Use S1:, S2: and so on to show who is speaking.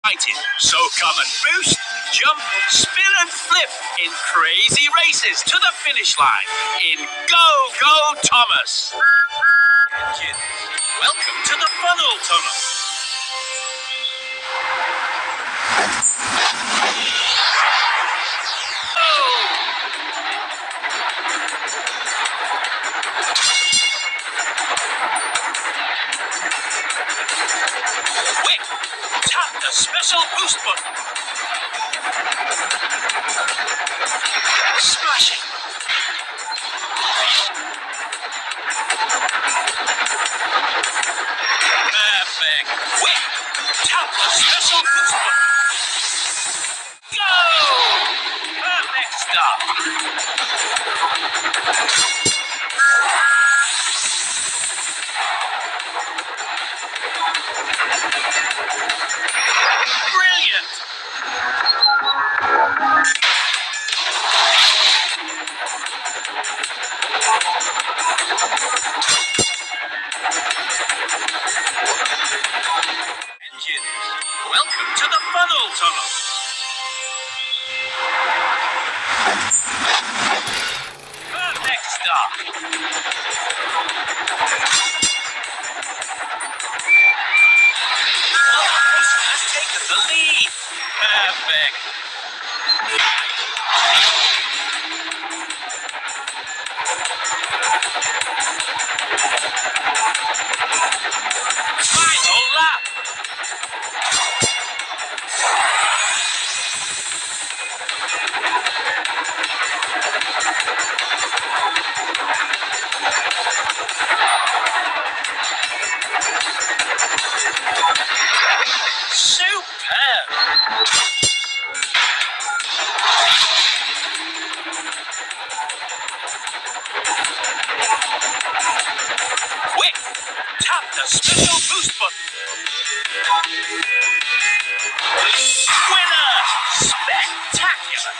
S1: So come and boost, jump, spin and flip in crazy races to the finish line in Go Go Thomas. Engines, welcome to the funnel tunnel. Quick, tap the special boost button. Smashing. Perfect. Quick, tap the special boost button. Go! Perfect stop. Brilliant! Engines, welcome to the funnel tunnel. Perfect start. This has taken the lead. Perfect. Final lap. Superb. Quick, tap the special boost button. Winner! Spectacular!